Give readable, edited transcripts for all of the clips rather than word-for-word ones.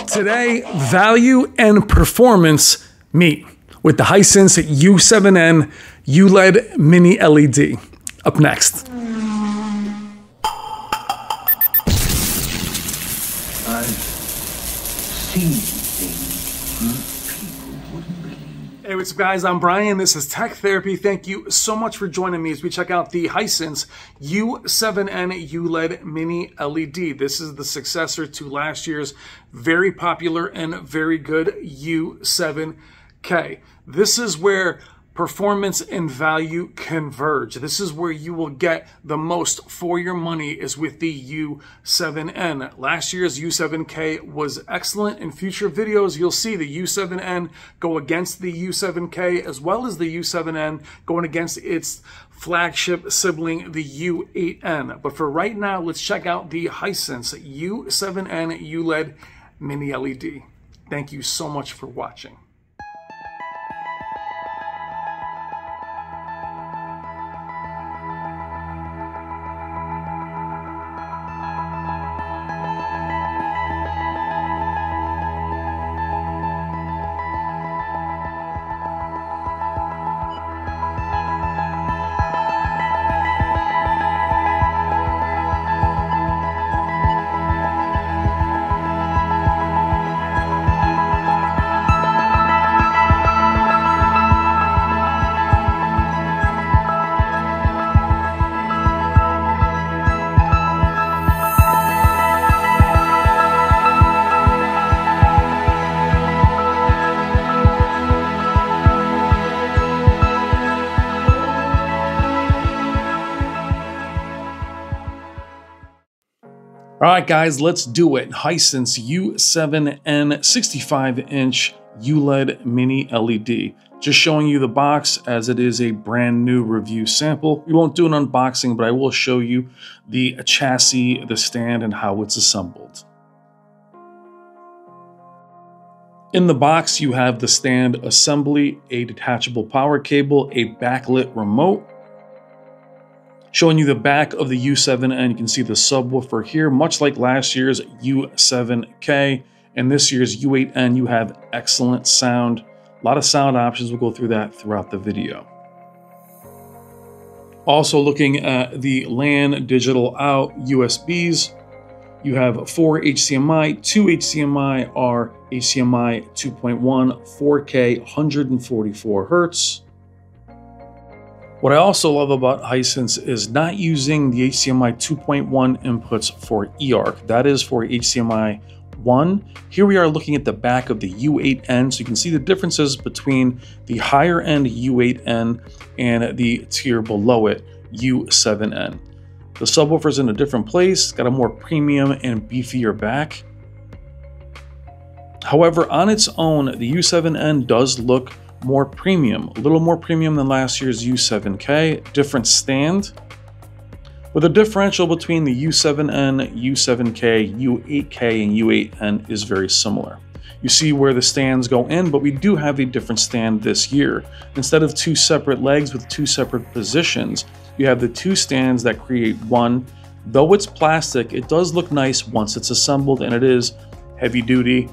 Today, value and performance meet with the Hisense U7N ULED Mini LED. Up next. I've seen things you people wouldn't believe. Hey, what's up guys, I'm Brian, this is Tech Therapy. Thank you so much for joining me as we check out the Hisense U7N ULED Mini LED. This is the successor to last year's very popular and very good U7K. This is where performance and value converge. This is where you will get the most for your money, is with the U7N. Last year's U7K was excellent. In future videos, you'll see the U7N go against the U7K, as well as the U7N going against its flagship sibling, the U8N. But for right now, let's check out the Hisense U7N ULED Mini LED. Thank you so much for watching. All right, guys, let's do it. Hisense U7N 65-inch ULED Mini LED. Just showing you the box as it is a brand new review sample. We won't do an unboxing, but I will show you the chassis, the stand, and how it's assembled. In the box, you have the stand assembly, a detachable power cable, a backlit remote. Showing you the back of the U7N, you can see the subwoofer here, much like last year's U7K. And this year's U8N, you have excellent sound. A lot of sound options, we'll go through that throughout the video. Also looking at the LAN digital out USBs, you have 4 HDMI, 2 HDMI are HDMI 2.1, 4K, 144 Hertz. What I also love about Hisense is not using the HDMI 2.1 inputs for eARC. That is for HDMI 1. Here we are looking at the back of the U8N, so you can see the differences between the higher end U8N and the tier below it, U7N. The subwoofer's in a different place, got a more premium and beefier back. However, on its own, the U7N does look more premium, a little more premium than last year's U7K, different stand. But the differential between the U7N, U7K, U8K, and U8N is very similar. You see where the stands go in, but we do have a different stand this year. Instead of two separate legs with two separate positions, you have the two stands that create one. Though it's plastic, it does look nice once it's assembled, and it is heavy duty,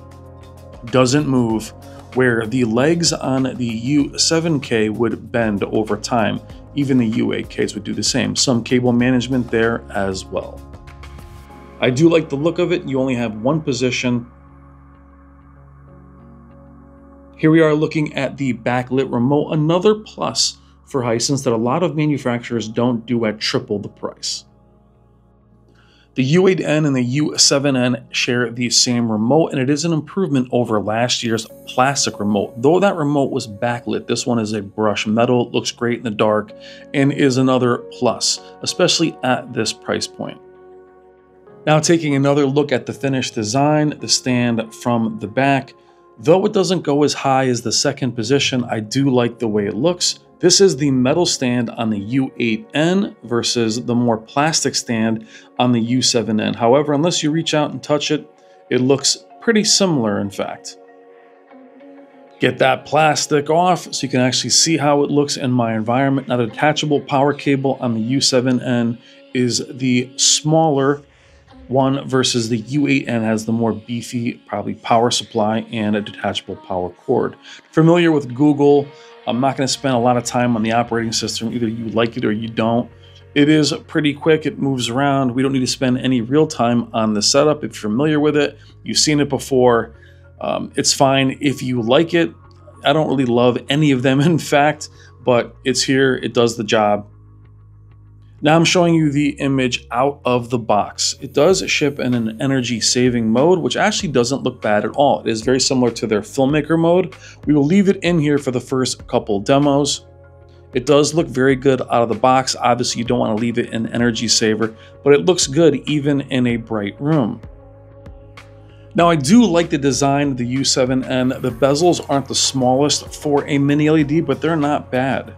doesn't move, where the legs on the U7K would bend over time. Even the U8Ks would do the same. Some cable management there as well. I do like the look of it. You only have one position. Here we are looking at the backlit remote, another plus for Hisense that a lot of manufacturers don't do at triple the price. The U8N and the U7N share the same remote, and it is an improvement over last year's plastic remote. Though that remote was backlit, this one is a brushed metal, looks great in the dark, and is another plus, especially at this price point. Now taking another look at the finished design, the stand from the back. Though it doesn't go as high as the second position, I do like the way it looks. This is the metal stand on the U8N versus the more plastic stand on the U7N. However, unless you reach out and touch it, it looks pretty similar, in fact. Get that plastic off so you can actually see how it looks in my environment. Now, the detachable power cable on the U7N is the smaller one versus the U8N has the more beefy, probably power supply and a detachable power cord. Familiar with Google, I'm not going to spend a lot of time on the operating system. Either you like it or you don't. It is pretty quick. It moves around. We don't need to spend any real time on the setup. If you're familiar with it, you've seen it before, it's fine. If you like it, I don't really love any of them, in fact, but it's here. It does the job. Now I'm showing you the image out of the box. It does ship in an energy saving mode, which actually doesn't look bad at all. It is very similar to their filmmaker mode. We will leave it in here for the first couple demos. It does look very good out of the box. Obviously, you don't want to leave it in energy saver, but it looks good even in a bright room. Now, I do like the design of the U7N. The bezels aren't the smallest for a mini LED, but they're not bad.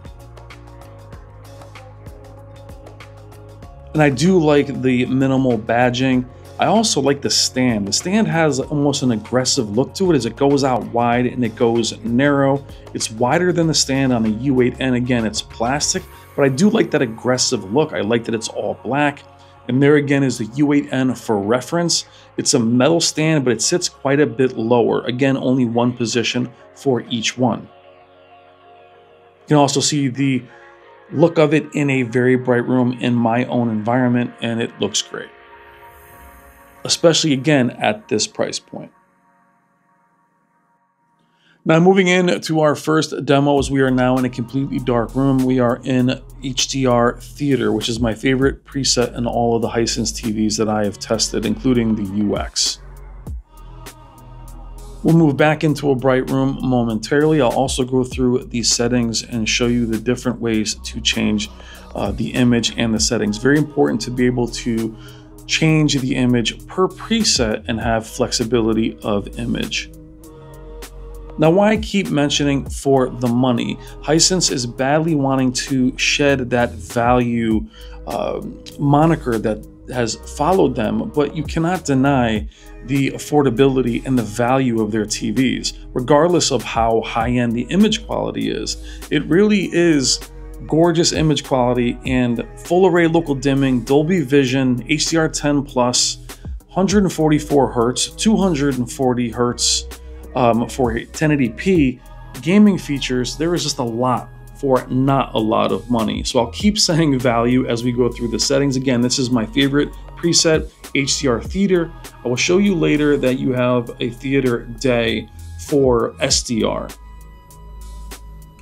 And I do like the minimal badging. I also like the stand. The stand has almost an aggressive look to it as it goes out wide and it goes narrow. It's wider than the stand on the U8N. Again, it's plastic, but I do like that aggressive look. I like that it's all black. And there again is the U8N for reference. It's a metal stand, but it sits quite a bit lower. Again, only one position for each one. You can also see the look of it in a very bright room in my own environment, and it looks great. Especially again at this price point. Now moving into our first demos, we are now in a completely dark room. We are in HDR Theater, which is my favorite preset in all of the Hisense TVs that I have tested, including the UX. We'll move back into a bright room momentarily. I'll also go through the settings and show you the different ways to change the image and the settings. Very important to be able to change the image per preset and have flexibility of image. Now, why I keep mentioning for the money, Hisense is badly wanting to shed that value moniker that has followed them, but you cannot deny the affordability and the value of their TVs, regardless of how high-end the image quality is. It really is gorgeous image quality and full array local dimming, Dolby Vision, HDR10+, 144 Hertz, 240 Hertz for 1080p, gaming features. There is just a lot for not a lot of money. So I'll keep saying value as we go through the settings. Again, this is my favorite preset, HDR Theater. I will show you later that you have a theater day for SDR.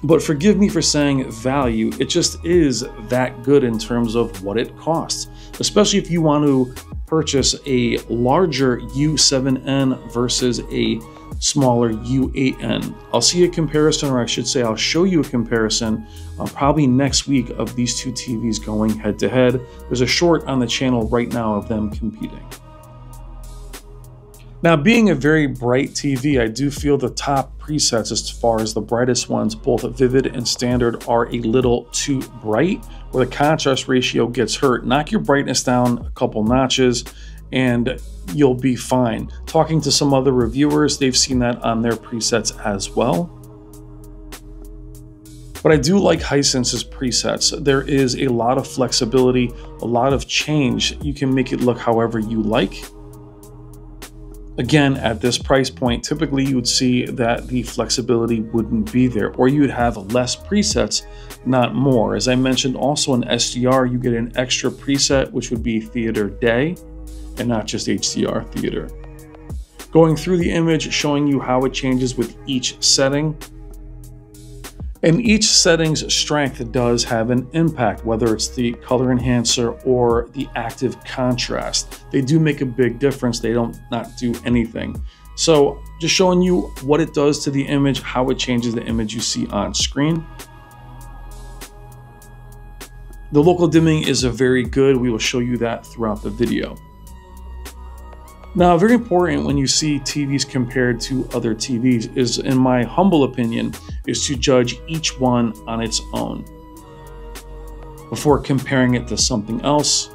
But forgive me for saying value, it just is that good in terms of what it costs, especially if you want to purchase a larger U7N versus a smaller U8N. I'll see a comparison, or I should say I'll show you a comparison probably next week of these two TVs going head to head. There's a short on the channel right now of them competing. Now, being a very bright TV, I do feel the top presets as far as the brightest ones, both Vivid and Standard, are a little too bright, where the contrast ratio gets hurt. Knock your brightness down a couple notches and you'll be fine. Talking to some other reviewers, they've seen that on their presets as well. But I do like Hisense's presets. There is a lot of flexibility, a lot of change. You can make it look however you like. Again, at this price point, typically you would see that the flexibility wouldn't be there, or you would have less presets, not more. As I mentioned, also in SDR, you get an extra preset, which would be Theater Day, and not just HDR Theater. Going through the image, showing you how it changes with each setting. And each setting's strength does have an impact, whether it's the color enhancer or the active contrast. They do make a big difference. They don't not do anything. So just showing you what it does to the image, how it changes the image you see on screen. The local dimming is very good. We will show you that throughout the video. Now, very important when you see TVs compared to other TVs is, in my humble opinion, is to judge each one on its own before comparing it to something else,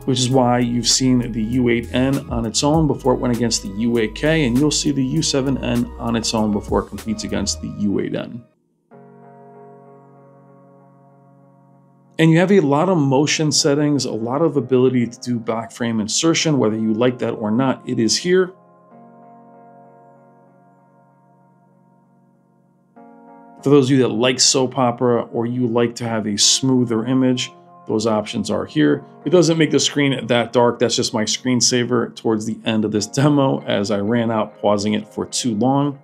which is why you've seen the U8N on its own before it went against the U8K, and you'll see the U7N on its own before it competes against the U8N. And you have a lot of motion settings, a lot of ability to do back frame insertion, whether you like that or not, it is here. For those of you that like soap opera or you like to have a smoother image, those options are here. It doesn't make the screen that dark. That's just my screensaver towards the end of this demo as I ran out pausing it for too long.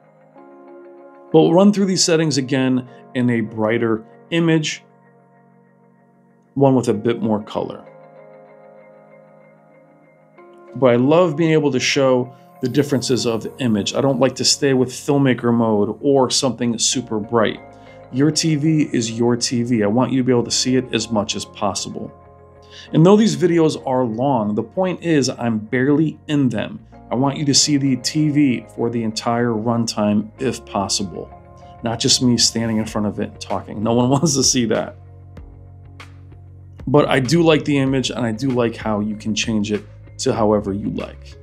But we'll run through these settings again in a brighter image, one with a bit more color. But I love being able to show the differences of the image. I don't like to stay with filmmaker mode or something super bright. Your TV is your TV. I want you to be able to see it as much as possible. And though these videos are long, the point is I'm barely in them. I want you to see the TV for the entire runtime if possible. Not just me standing in front of it and talking. No one wants to see that. But I do like the image and I do like how you can change it to however you like.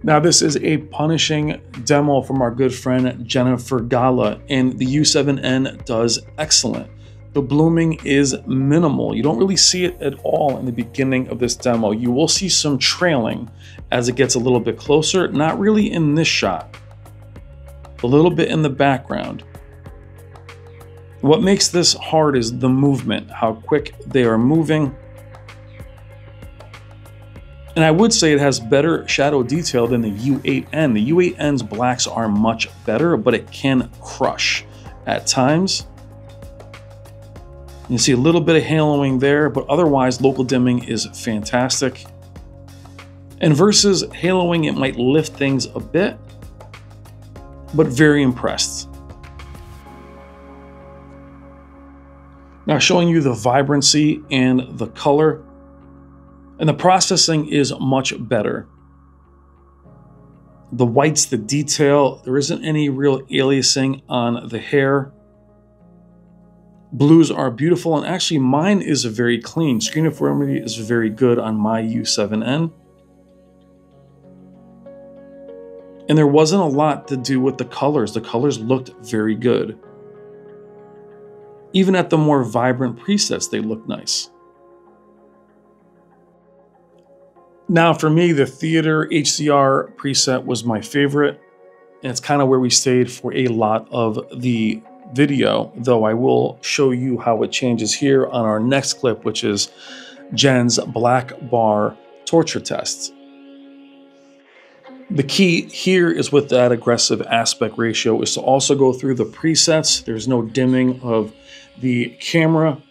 Now this is a punishing demo from our good friend Jennifer Gala, and the U7N does excellent. The blooming is minimal. You don't really see it at all in the beginning of this demo. You will see some trailing as it gets a little bit closer, not really in this shot, a little bit in the background. What makes this hard is the movement, how quick they are moving. And I would say it has better shadow detail than the U8N. The U8N's blacks are much better, but it can crush at times. You see a little bit of haloing there, but otherwise local dimming is fantastic. And versus haloing, it might lift things a bit, but very impressed. Now showing you the vibrancy and the color. And the processing is much better. The whites, the detail, there isn't any real aliasing on the hair. Blues are beautiful, and actually mine is very clean. Screen uniformity is very good on my U7N. And there wasn't a lot to do with the colors. The colors looked very good. Even at the more vibrant presets, they look nice. Now for me, the theater HDR preset was my favorite, and it's kind of where we stayed for a lot of the video, though I will show you how it changes here on our next clip, which is Jen's black bar torture test. The key here is with that aggressive aspect ratio is to also go through the presets. There's no dimming of the camera.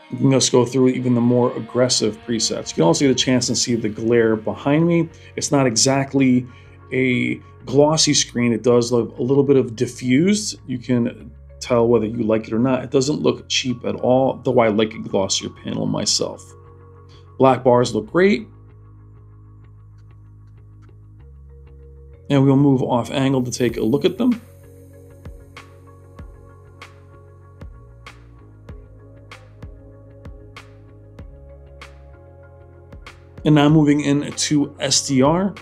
You can just go through even the more aggressive presets. You can also get a chance to see the glare behind me. It's not exactly a glossy screen. It does look a little bit of diffused. You can tell whether you like it or not. It doesn't look cheap at all, though I like a glossier panel myself. Black bars look great. And we'll move off angle to take a look at them. And now moving into SDR.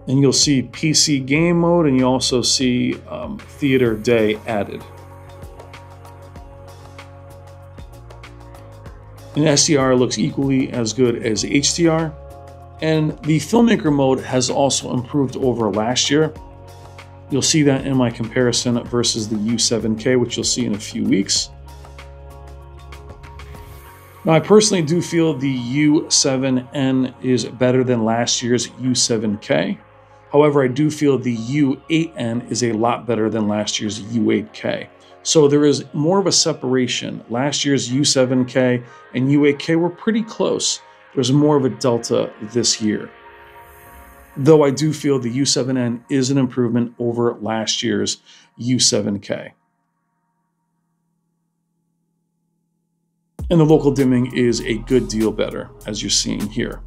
And you'll see PC game mode, and you also see theater day added. And SDR looks equally as good as HDR. And the filmmaker mode has also improved over last year. You'll see that in my comparison versus the U7K, which you'll see in a few weeks. Now, I personally do feel the U7N is better than last year's U7K. However, I do feel the U8N is a lot better than last year's U8K. So there is more of a separation. Last year's U7K and U8K were pretty close. There's more of a delta this year. Though I do feel the U7N is an improvement over last year's U7K. And the local dimming is a good deal better, as you're seeing here.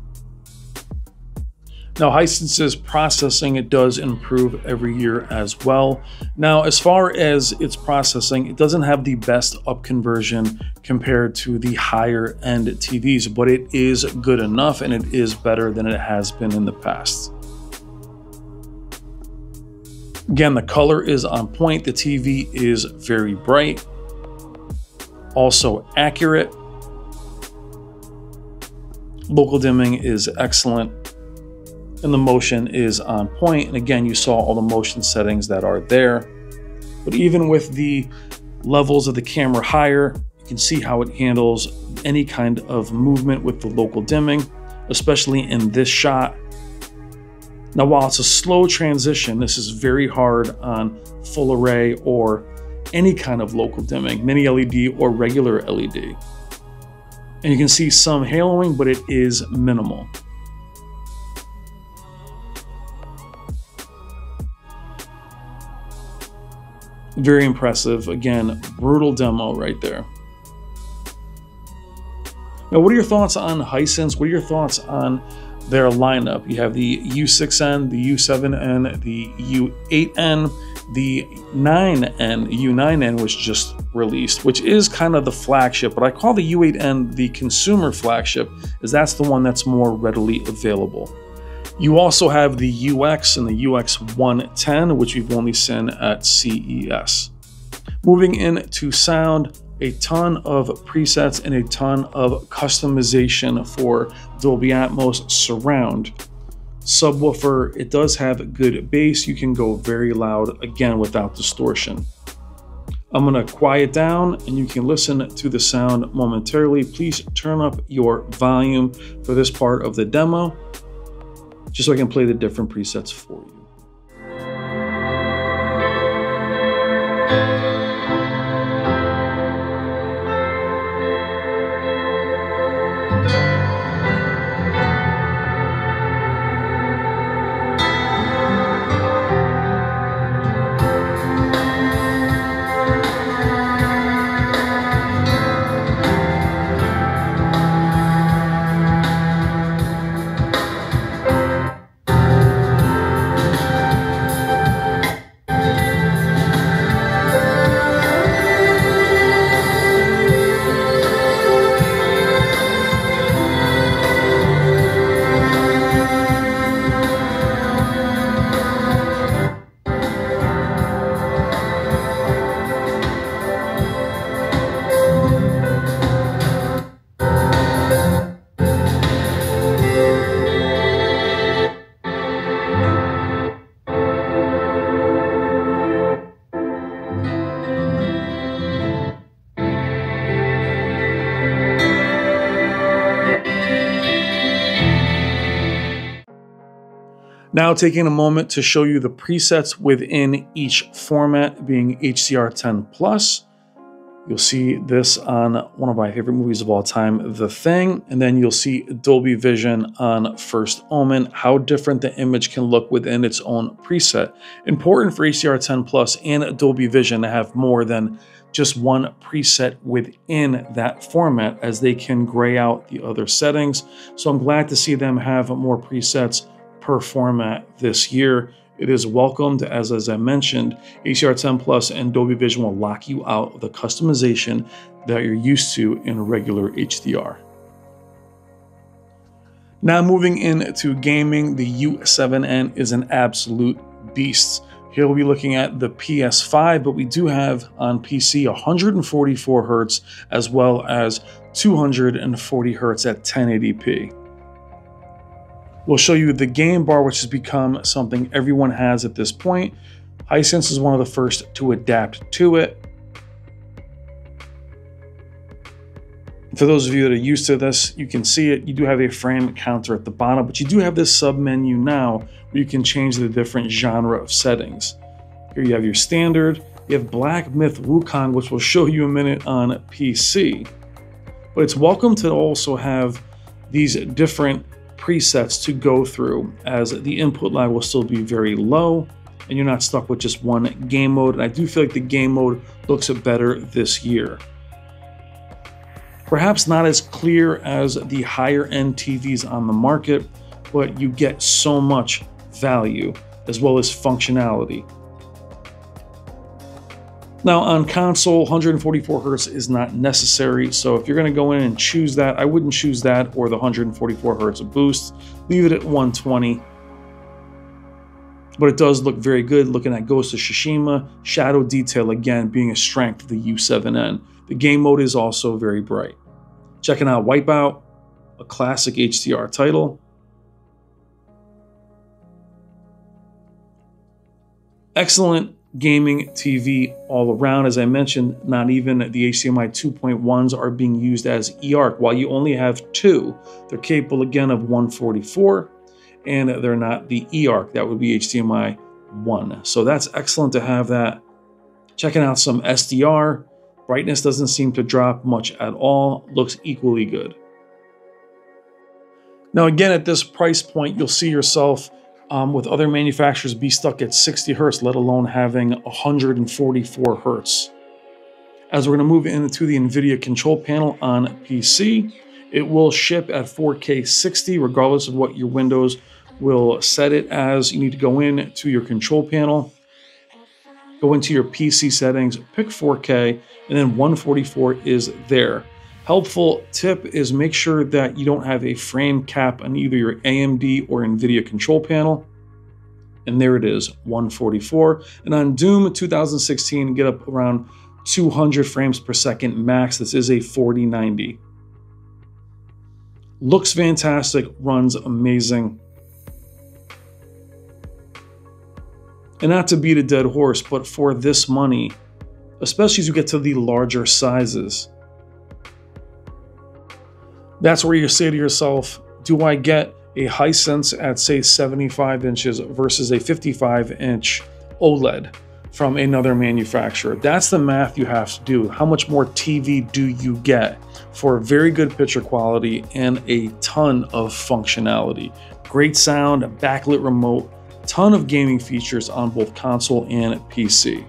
Now, Hisense's processing, it does improve every year as well. Now, as far as its processing, it doesn't have the best up conversion compared to the higher end TVs, but it is good enough and it is better than it has been in the past. Again, the color is on point. The TV is very bright, also accurate. Local dimming is excellent, and the motion is on point. And again, you saw all the motion settings that are there. But even with the levels of the camera higher, you can see how it handles any kind of movement with the local dimming, especially in this shot. Now, while it's a slow transition, this is very hard on full array or any kind of local dimming, mini LED or regular LED. And you can see some haloing, but it is minimal. Very impressive. Again, brutal demo right there. Now, what are your thoughts on Hisense? What are your thoughts on their lineup? You have the U6N, the U7N, the U8N, the 9N, U9N, which just released, which is kind of the flagship, but I call the U8N the consumer flagship, as that's the one that's more readily available. You also have the UX and the UX110, which we've only seen at CES. Moving into sound, a ton of presets and a ton of customization for Dolby Atmos surround. Subwoofer, it does have good bass. You can go very loud, again, without distortion. I'm gonna quiet down and you can listen to the sound momentarily. Please turn up your volume for this part of the demo, just so I can play the different presets for you. Now taking a moment to show you the presets within each format, being HDR10+. You'll see this on one of my favorite movies of all time, The Thing, and then you'll see Dolby Vision on First Omen, how different the image can look within its own preset. Important for HDR10+ and Dolby Vision to have more than just one preset within that format, as they can gray out the other settings. So I'm glad to see them have more presets per format this year. It is welcomed, as I mentioned, HDR10+ and Dolby Vision will lock you out of the customization that you're used to in regular HDR. Now moving into gaming, the U7N is an absolute beast. Here we'll be looking at the PS5, but we do have on PC 144 Hz as well as 240 Hz at 1080p. We'll show you the game bar, which has become something everyone has at this point. Hisense is one of the first to adapt to it. For those of you that are used to this, you can see it. You do have a frame counter at the bottom, but you do have this sub menu now where you can change the different genre of settings. Here you have your standard. You have Black Myth Wukong, which we'll show you in a minute on PC. But it's welcome to also have these different presets to go through, as the input lag will still be very low and you're not stuck with just one game mode. And I do feel like the game mode looks better this year. Perhaps not as clear as the higher end TVs on the market, but you get so much value as well as functionality. Now on console, 144 Hz is not necessary, so if you're going to go in and choose that, I wouldn't choose that or the 144 Hz boost. Leave it at 120. but it does look very good. Looking at Ghost of Tsushima, shadow detail again being a strength of the U7N. The game mode is also very bright. Checking out Wipeout, a classic HDR title. Excellent gaming TV all around. As I mentioned, not even the HDMI 2.1s are being used as eARC. While you only have 2, they're capable again of 144, and they're not the eARC. That would be HDMI 1. So that's excellent to have that. Checking out some SDR. Brightness doesn't seem to drop much at all. Looks equally good. Now again, at this price point, you'll see yourself with other manufacturers be stuck at 60 Hertz, let alone having 144 Hertz. As we're going to move into the NVIDIA control panel on PC, it will ship at 4K 60, regardless of what your Windows will set it as. You need to go in to your control panel, go into your PC settings, pick 4K, and then 144 is there. Helpful tip is make sure that you don't have a frame cap on either your AMD or NVIDIA control panel. And there it is, 144. And on Doom 2016, get up around 200 frames per second max. This is a 4090. Looks fantastic, runs amazing. And not to beat a dead horse, but for this money, especially as you get to the larger sizes, that's where you say to yourself, do I get a Hisense at say 75 inches versus a 55-inch OLED from another manufacturer? That's the math you have to do. How much more TV do you get for very good picture quality and a ton of functionality? Great sound, backlit remote, ton of gaming features on both console and PC.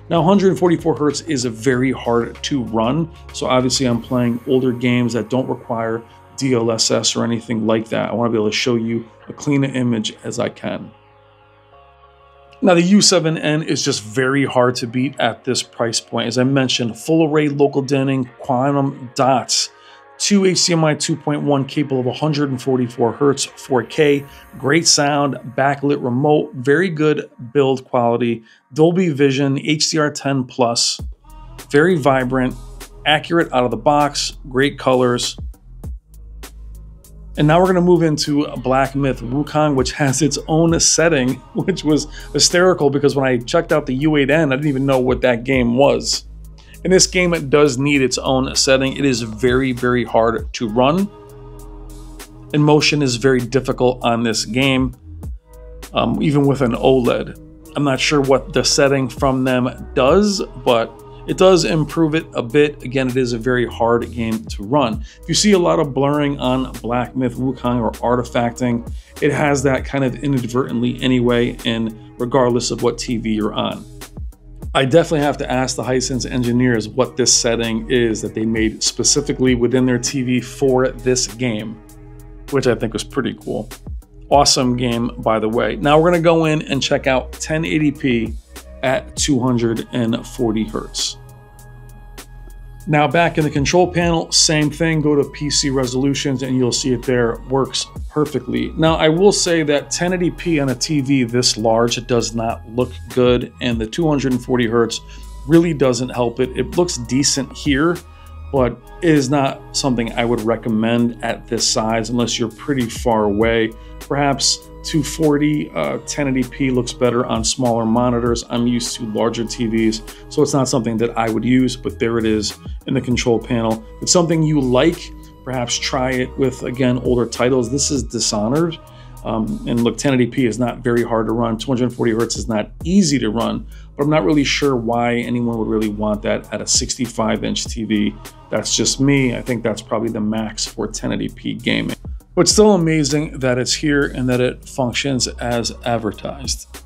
Now 144 Hertz is very hard to run, so obviously I'm playing older games that don't require DLSS or anything like that. I want to be able to show you a clean image as I can. Now the U7N is just very hard to beat at this price point. As I mentioned, full array local dimming, quantum dots, 2 HDMI 2.1 capable of 144 Hertz, 4K, great sound, backlit remote, very good build quality, Dolby Vision, HDR10 Plus, very vibrant, accurate out of the box, great colors. And now we're going to move into Black Myth Wukong, which has its own setting, which was hysterical because when I checked out the U8N, I didn't even know what that game was. And this game, it does need its own setting. It is very, very hard to run. And motion is very difficult on this game, even with an OLED. I'm not sure what the setting from them does, but it does improve it a bit. Again, it is a very hard game to run. If you see a lot of blurring on Black Myth Wukong or artifacting, it has that kind of inadvertently anyway, and regardless of what TV you're on. I definitely have to ask the Hisense engineers what this setting is that they made specifically within their TV for this game, which I think was pretty cool. Awesome game, by the way. Now we're going to go in and check out 1080p at 240 Hertz. Now back in the control panel, same thing, go to PC resolutions and you'll see it there, works perfectly. Now I will say that 1080p on a TV this large does not look good, and the 240 Hertz really doesn't help it. It looks decent here, but it is not something I would recommend at this size unless you're pretty far away. Perhaps 240, 1080p looks better on smaller monitors. I'm used to larger TVs, so it's not something that I would use, but there it is in the control panel. If it's something you like, perhaps try it with, again, older titles. This is Dishonored, and look, 1080p is not very hard to run. 240 Hertz is not easy to run, but I'm not really sure why anyone would really want that at a 65-inch TV. That's just me. I think that's probably the max for 1080p gaming. But still amazing that it's here and that it functions as advertised.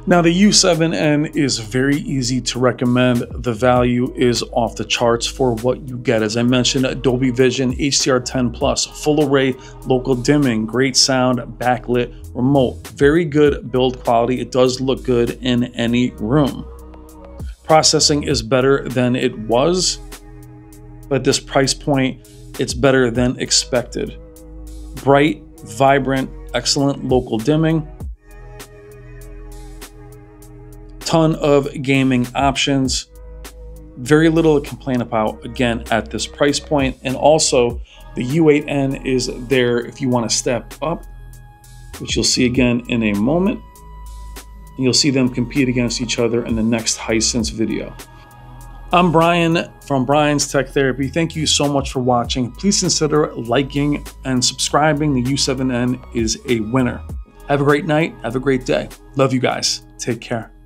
Now the U7N is very easy to recommend. The value is off the charts for what you get. As I mentioned, Dolby Vision, HDR10 Plus, full array local dimming, great sound, backlit remote, very good build quality. It does look good in any room. Processing is better than it was, but at this price point, it's better than expected. Bright, vibrant, excellent local dimming. ton of gaming options. Very little to complain about, again, at this price point. And also, the U7N is there if you want to step up, which you'll see again in a moment. You'll see them compete against each other in the next Hisense video. I'm Brian from Brian's Tech Therapy. Thank you so much for watching. Please consider liking and subscribing. The U7N is a winner. Have a great night. Have a great day. Love you guys. Take care.